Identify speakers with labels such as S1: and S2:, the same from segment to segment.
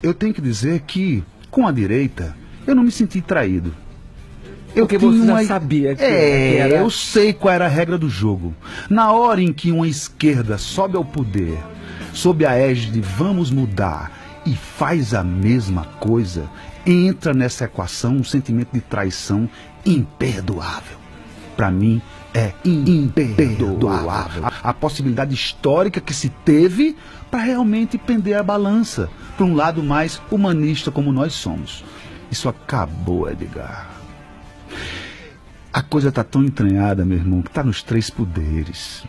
S1: eu tenho que dizer que, com a direita, eu não me senti traído.
S2: Porque você já sabia que era...
S1: eu sei qual era a regra do jogo. Na hora em que uma esquerda sobe ao poder, sob a égide de vamos mudar, e faz a mesma coisa, entra nessa equação um sentimento de traição imperdoável. Para mim, é imperdoável a possibilidade histórica que se teve para realmente pender a balança para um lado mais humanista como nós somos. Isso acabou, Edgar. A coisa está tão entranhada, meu irmão, que está nos três poderes.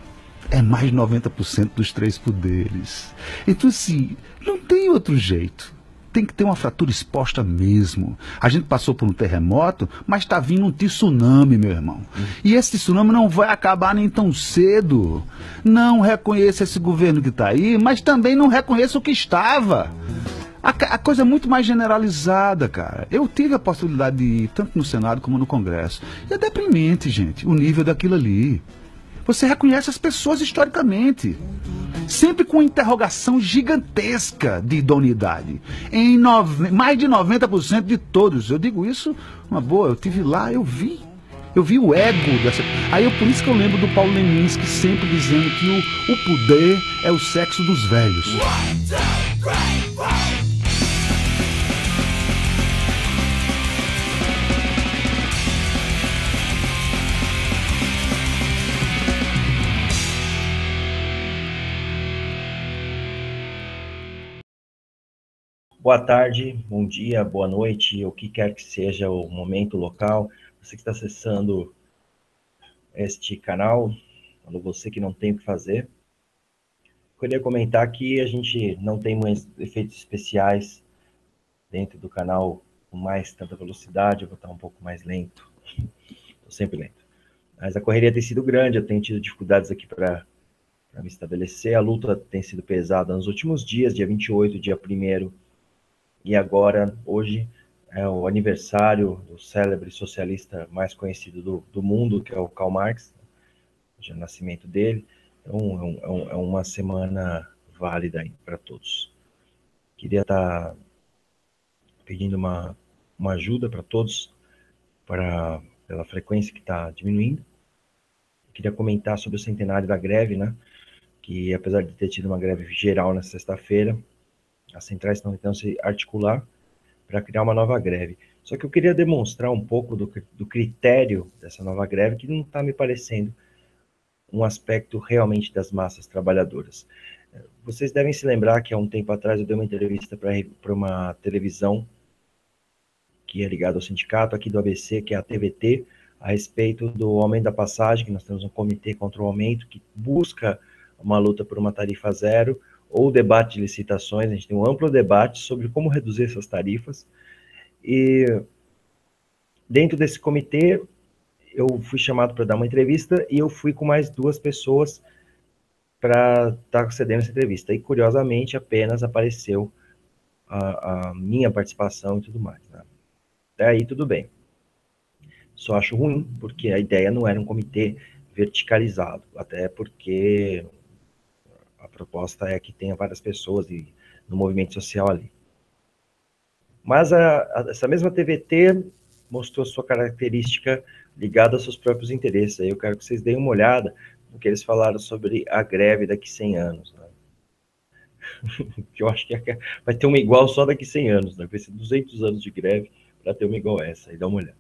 S1: É mais de 90% dos três poderes. Então, assim, não tem outro jeito. Tem que ter uma fratura exposta mesmo. A gente passou por um terremoto, mas está vindo um tsunami, meu irmão. E esse tsunami não vai acabar nem tão cedo. Não reconheça esse governo que está aí, mas também não reconheça o que estava. A coisa é muito mais generalizada, cara. Eu tive a possibilidade de ir tanto no Senado como no Congresso. E é deprimente, gente, o nível daquilo ali. Você reconhece as pessoas historicamente, sempre com interrogação gigantesca de idoneidade. Mais de 90% de todos. Eu digo isso, uma boa, eu estive lá, eu vi o ego dessa... Aí por isso que eu lembro do Paulo Leminski sempre dizendo que o poder é o sexo dos velhos.
S3: Boa tarde, bom dia, boa noite, o que quer que seja o momento local. Você que está acessando este canal, você que não tem o que fazer. Eu queria comentar que a gente não tem mais efeitos especiais dentro do canal com mais tanta velocidade, eu vou estar um pouco mais lento. Estou sempre lento. Mas a correria tem sido grande, eu tenho tido dificuldades aqui para me estabelecer. A luta tem sido pesada nos últimos dias, dia 28, dia 1º. E agora, hoje, é o aniversário do célebre socialista mais conhecido do mundo, que é o Karl Marx, o nascimento dele. Então, é uma semana válida para todos. Queria estar pedindo uma ajuda para todos, pela frequência que está diminuindo. Queria comentar sobre o centenário da greve, né? Que apesar de ter tido uma greve geral na sexta-feira, as centrais estão tentando se articular para criar uma nova greve. Só que eu queria demonstrar um pouco do critério dessa nova greve, que não está me parecendo um aspecto realmente das massas trabalhadoras. Vocês devem se lembrar que há um tempo atrás eu dei uma entrevista para uma televisão que é ligada ao sindicato aqui do ABC, que é a TVT, a respeito do aumento da passagem, que nós temos um comitê contra o aumento, que busca uma luta por uma tarifa zero, ou debate de licitações. A gente tem um amplo debate sobre como reduzir essas tarifas, e dentro desse comitê eu fui chamado para dar uma entrevista, e eu fui com mais 2 pessoas para estar concedendo essa entrevista, e curiosamente apenas apareceu a minha participação e tudo mais, né? Até aí tudo bem. Só acho ruim, porque a ideia não era um comitê verticalizado, até porque a proposta é que tenha várias pessoas no movimento social ali. Mas essa mesma TVT mostrou sua característica ligada aos seus próprios interesses. Aí eu quero que vocês deem uma olhada no que eles falaram sobre a greve daqui 100 anos. Né? Que eu acho que vai ter uma igual só daqui 100 anos. Né? Vai ser 200 anos de greve para ter uma igual essa. Aí dá uma olhada.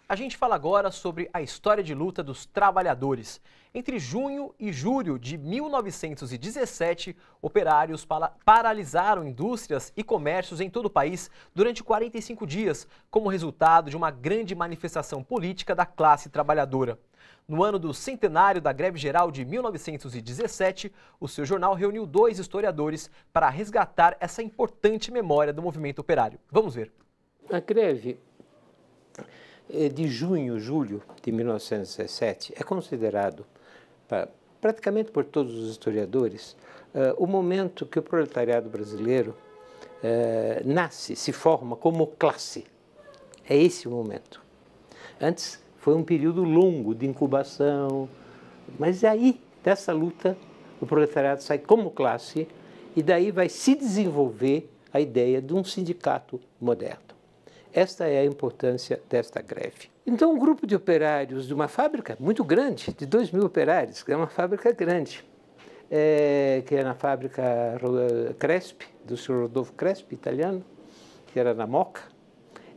S4: A gente fala agora sobre a história de luta dos trabalhadores. Entre junho e julho de 1917, operários paralisaram indústrias e comércios em todo o país durante 45 dias, como resultado de uma grande manifestação política da classe trabalhadora. No ano do centenário da Greve Geral de 1917, o seu jornal reuniu 2 historiadores para resgatar essa importante memória do movimento operário. Vamos ver.
S2: A greve de junho, julho de 1917 é considerado, praticamente por todos os historiadores, o momento que o proletariado brasileiro nasce, se forma como classe. É esse o momento. Antes foi um período longo de incubação, mas aí, dessa luta, o proletariado sai como classe E daí vai se desenvolver a ideia de um sindicato moderno. Esta é a importância desta greve. Então, um grupo de operários de uma fábrica muito grande, de 2.000 operários, que é uma fábrica grande, que é na fábrica Crespi, do senhor Rodolfo Crespi, italiano, que era na Moca,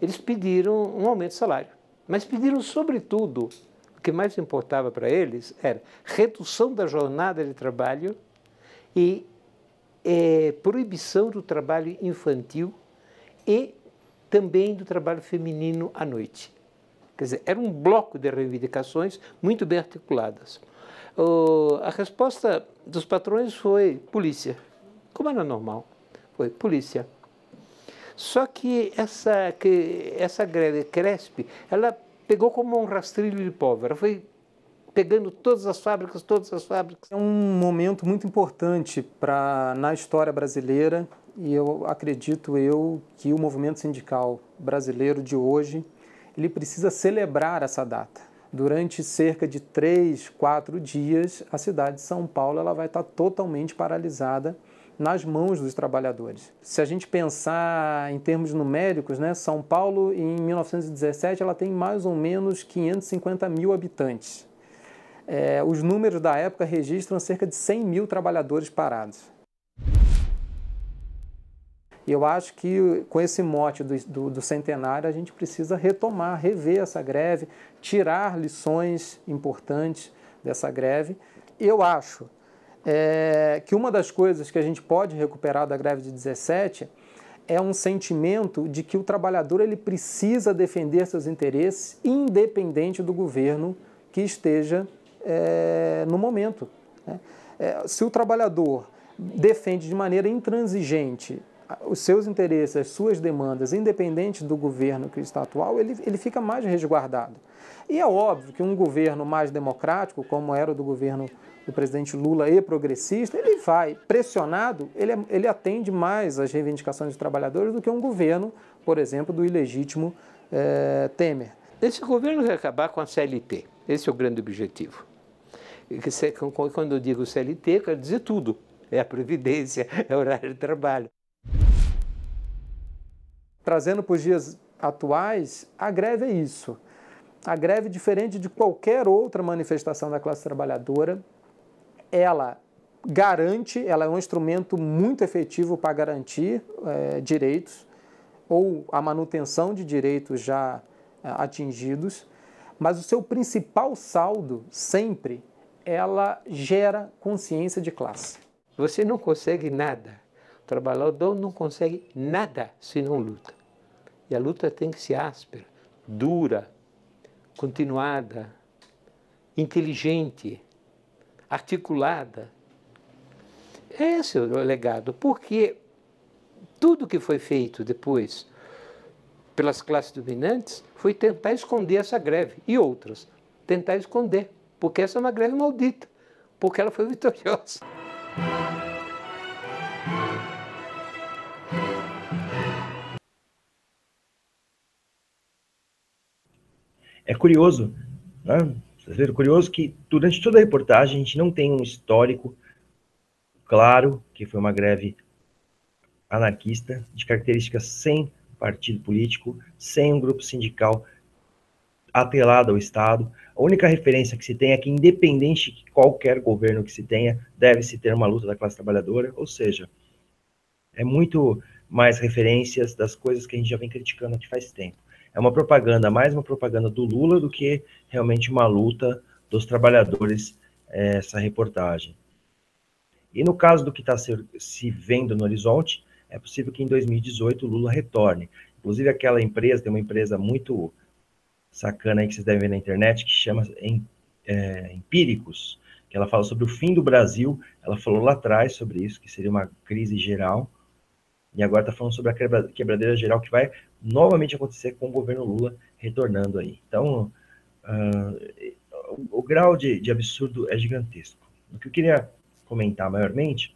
S2: eles pediram um aumento de salário. Mas pediram, sobretudo, o que mais importava para eles era redução da jornada de trabalho e proibição do trabalho infantil e também do trabalho feminino à noite. Quer dizer, era um bloco de reivindicações muito bem articuladas. A resposta dos patrões foi polícia, como era normal, foi polícia. Só que essa greve Crespi, ela pegou como um rastrilho de pólvora, foi pegando todas as fábricas.
S5: É um momento muito importante na história brasileira e eu acredito que o movimento sindical brasileiro de hoje, ele precisa celebrar essa data. Durante cerca de 3, 4 dias, a cidade de São Paulo ela vai estar totalmente paralisada nas mãos dos trabalhadores. Se a gente pensar em termos numéricos, né, São Paulo, em 1917, ela tem mais ou menos 550 mil habitantes. Os números da época registram cerca de 100 mil trabalhadores parados. E eu acho que com esse mote do centenário a gente precisa retomar, rever essa greve, tirar lições importantes dessa greve. Eu acho que uma das coisas que a gente pode recuperar da greve de 17 é um sentimento de que o trabalhador ele precisa defender seus interesses independente do governo que esteja no momento, né? Se o trabalhador defende de maneira intransigente os seus interesses, as suas demandas, independente do governo que está atual, ele fica mais resguardado. E é óbvio que um governo mais democrático, como era o do governo do presidente Lula e progressista, ele vai pressionado, ele atende mais às reivindicações dos trabalhadores do que um governo, por exemplo, do ilegítimo Temer.
S2: Esse governo vai acabar com a CLT, esse é o grande objetivo. Quando eu digo CLT, eu quero dizer tudo. É a previdência, é o horário de trabalho.
S5: Trazendo para os dias atuais, a greve é isso. A greve, diferente de qualquer outra manifestação da classe trabalhadora, ela garante, ela é um instrumento muito efetivo para garantir direitos ou a manutenção de direitos já atingidos, mas o seu principal saldo, sempre, ela gera consciência de classe.
S2: Você não consegue nada. O trabalhador não consegue nada se não luta. E a luta tem que ser áspera, dura, continuada, inteligente, articulada. Esse é o legado, porque tudo que foi feito depois pelas classes dominantes foi tentar esconder essa greve e outras. Tentar esconder, porque essa é uma greve maldita, porque ela foi vitoriosa.
S3: É curioso, né? Vocês viram? Curioso que durante toda a reportagem a gente não tem um histórico claro que foi uma greve anarquista, de características sem partido político, sem um grupo sindical atrelado ao Estado. A única referência que se tem é que, independente de qualquer governo que se tenha, deve-se ter uma luta da classe trabalhadora, ou seja, é muito mais referências das coisas que a gente já vem criticando aqui faz tempo. É uma propaganda, mais uma propaganda do Lula do que realmente uma luta dos trabalhadores, essa reportagem. E no caso do que está se vendo no horizonte, é possível que em 2018 o Lula retorne. Inclusive aquela empresa, tem uma empresa muito sacana aí que vocês devem ver na internet, que chama Empíricos, que ela fala sobre o fim do Brasil. Ela falou lá atrás sobre isso, que seria uma crise geral, e agora está falando sobre a quebradeira geral que vai novamente acontecer com o governo Lula retornando aí. Então, o grau de absurdo é gigantesco. O que eu queria comentar maiormente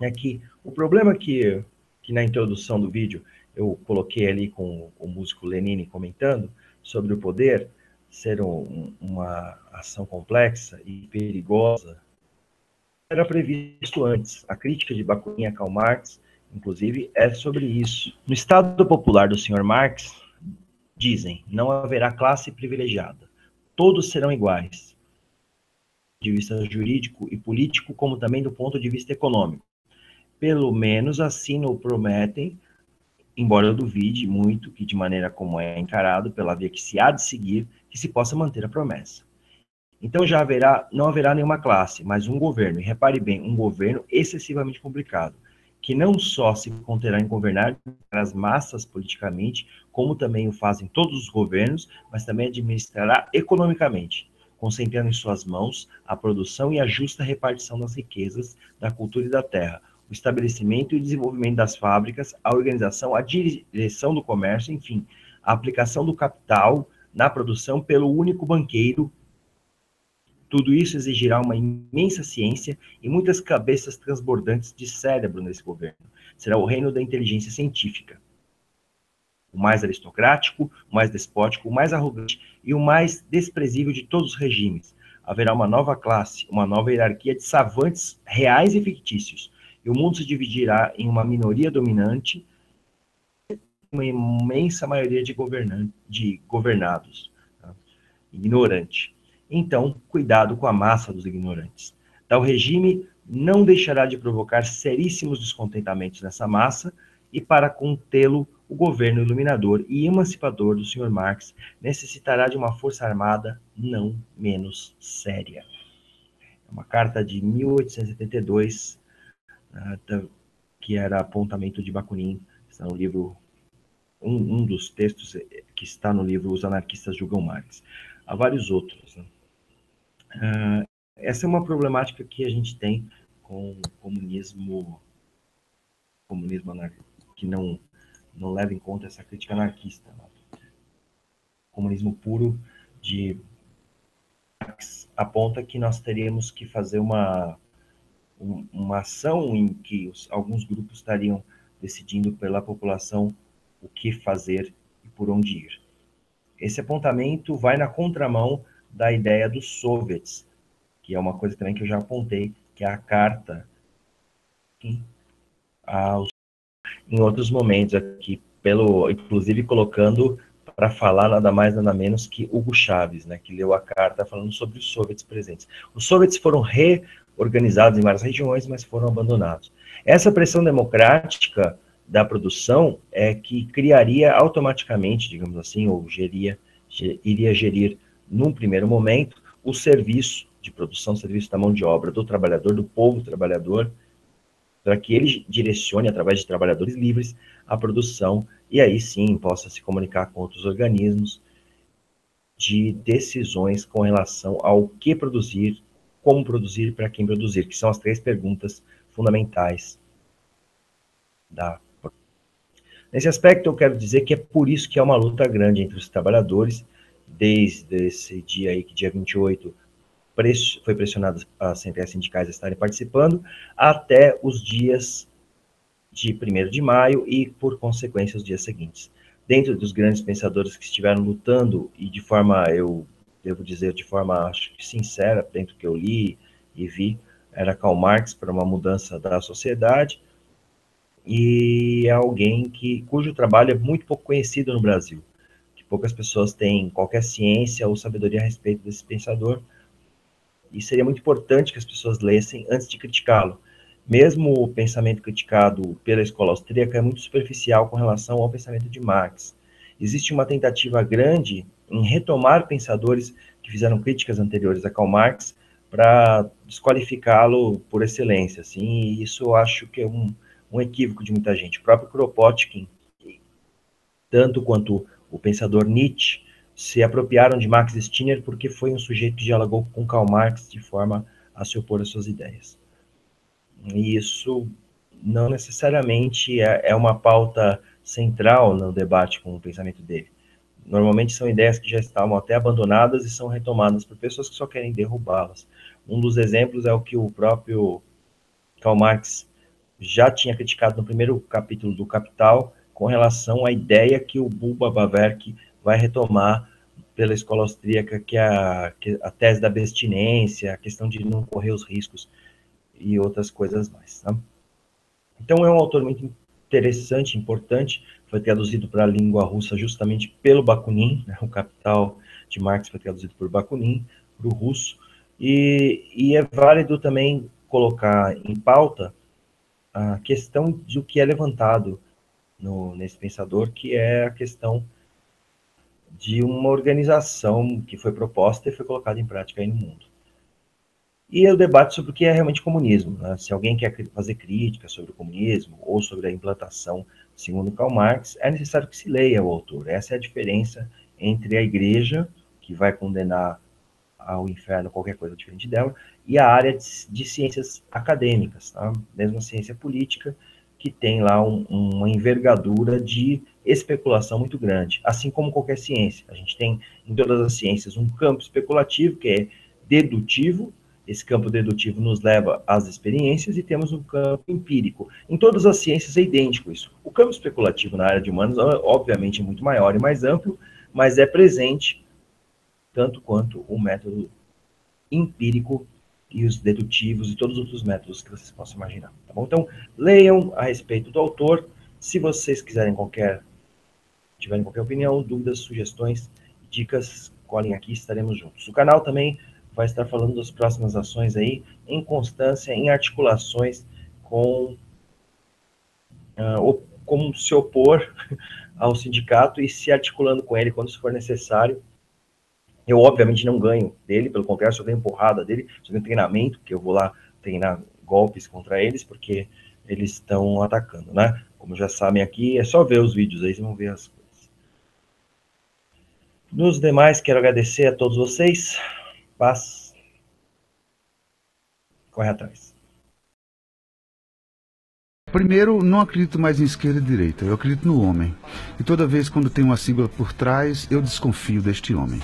S3: é que o problema que na introdução do vídeo eu coloquei ali com o músico Lenine comentando sobre o poder ser uma ação complexa e perigosa, era previsto antes. A crítica de Bakunin a Karl Marx, inclusive, é sobre isso. No Estado Popular do Sr. Marx, dizem, não haverá classe privilegiada. Todos serão iguais, do ponto de vista jurídico e político, como também do ponto de vista econômico. Pelo menos assim não prometem, embora eu duvide muito que, de maneira como é encarado, pela via que se há de seguir, que se possa manter a promessa. Então já não haverá nenhuma classe, mas um governo, e repare bem, um governo excessivamente complicado, que não só se conterá em governar as massas politicamente, como também o fazem todos os governos, mas também administrará economicamente, concentrando em suas mãos a produção e a justa repartição das riquezas, da cultura e da terra, o estabelecimento e desenvolvimento das fábricas, a organização, a direção do comércio, enfim, a aplicação do capital na produção pelo único banqueiro. Tudo isso exigirá uma imensa ciência e muitas cabeças transbordantes de cérebro nesse governo. Será o reino da inteligência científica. O mais aristocrático, o mais despótico, o mais arrogante e o mais desprezível de todos os regimes. Haverá uma nova classe, uma nova hierarquia de savantes reais e fictícios. E o mundo se dividirá em uma minoria dominante e uma imensa maioria de governados, tá? Ignorante. Então, cuidado com a massa dos ignorantes. Tal regime não deixará de provocar seríssimos descontentamentos nessa massa, e para contê-lo, o governo iluminador e emancipador do Sr. Marx necessitará de uma força armada não menos séria. É uma carta de 1872, que era apontamento de Bakunin, está no livro, um dos textos que está no livro Os Anarquistas Julgam Marx. Há vários outros, né? Essa é uma problemática que a gente tem com o comunismo que não leva em conta essa crítica anarquista. Né? O comunismo puro de Marx aponta que nós teríamos que fazer uma ação em que alguns grupos estariam decidindo pela população o que fazer e por onde ir. Esse apontamento vai na contramão da ideia dos soviets, que é uma coisa também que eu já apontei, que é a carta em outros momentos aqui, inclusive colocando para falar nada mais, nada menos que Hugo Chávez, né, que leu a carta falando sobre os soviets presentes. Os soviets foram reorganizados em várias regiões, mas foram abandonados. Essa pressão democrática da produção é que criaria automaticamente, digamos assim, ou iria gerir num primeiro momento, o serviço de produção, serviço da mão de obra do trabalhador, do povo trabalhador, para que ele direcione, através de trabalhadores livres, a produção, e aí sim possa se comunicar com outros organismos de decisões com relação ao que produzir, como produzir e para quem produzir, que são as 3 perguntas fundamentais da. Nesse aspecto, eu quero dizer que é por isso que é uma luta grande entre os trabalhadores, desde esse dia aí, que dia 28, foi pressionado as centrais sindicais a estarem participando, até os dias de 1º de maio e, por consequência, os dias seguintes. Dentro dos grandes pensadores que estiveram lutando, e de forma, eu devo dizer, de forma, acho que sincera, dentro do que eu li e vi, era Karl Marx para uma mudança da sociedade, e é alguém cujo trabalho é muito pouco conhecido no Brasil, que poucas pessoas têm qualquer ciência ou sabedoria a respeito desse pensador, e seria muito importante que as pessoas lessem antes de criticá-lo. Mesmo o pensamento criticado pela escola austríaca é muito superficial com relação ao pensamento de Marx. Existe uma tentativa grande em retomar pensadores que fizeram críticas anteriores a Karl Marx para desqualificá-lo por excelência, assim, e isso eu acho que é um equívoco de muita gente. O próprio Kropotkin, tanto quanto o pensador Nietzsche, se apropriaram de Max Stirner porque foi um sujeito que dialogou com Karl Marx de forma a se opor às suas ideias. E isso não necessariamente é uma pauta central no debate com o pensamento dele. Normalmente são ideias que já estavam até abandonadas e são retomadas por pessoas que só querem derrubá-las. Um dos exemplos é o que o próprio Karl Marx já tinha criticado no primeiro capítulo do Capital, com relação à ideia que o Bulba Bawerk vai retomar pela escola austríaca, que é a tese da abstinência, a questão de não correr os riscos e outras coisas mais. Tá? Então é um autor muito interessante, importante, foi traduzido para a língua russa justamente pelo Bakunin, né? O Capital de Marx foi traduzido por Bakunin, para o russo, e é válido também colocar em pauta a questão do que é levantado nesse pensador, que é a questão de uma organização que foi proposta e foi colocada em prática aí no mundo. E é o debate sobre o que é realmente comunismo. Né? Se alguém quer fazer crítica sobre o comunismo ou sobre a implantação, segundo Karl Marx, é necessário que se leia o autor. Essa é a diferença entre a igreja, que vai condenar ao inferno qualquer coisa diferente dela, e a área de ciências acadêmicas, tá? Mesmo a ciência política, que tem lá uma envergadura de especulação muito grande, assim como qualquer ciência. A gente tem em todas as ciências um campo especulativo, que é dedutivo. Esse campo dedutivo nos leva às experiências, e temos um campo empírico. Em todas as ciências é idêntico isso. O campo especulativo na área de humanos, obviamente, é muito maior e mais amplo, mas é presente tanto quanto o método empírico e os dedutivos e todos os outros métodos que vocês possam imaginar. Tá bom? Então, leiam a respeito do autor. Se vocês tiverem qualquer opinião, dúvidas, sugestões, dicas, colhem aqui, estaremos juntos. O canal também vai estar falando das próximas ações aí, em constância, em articulações com como se opor ao sindicato e se articulando com ele quando isso for necessário. Eu, obviamente, não ganho dele, pelo contrário, só ganho porrada dele, só ganho treinamento, que eu vou lá treinar golpes contra eles, porque eles estão atacando, né? Como já sabem aqui, é só ver os vídeos aí, vocês vão ver as coisas. Nos demais, quero agradecer a todos vocês. Paz. Corre atrás.
S1: Primeiro, não acredito mais em esquerda e direita, eu acredito no homem. E toda vez quando tem uma sigla por trás, eu desconfio deste homem.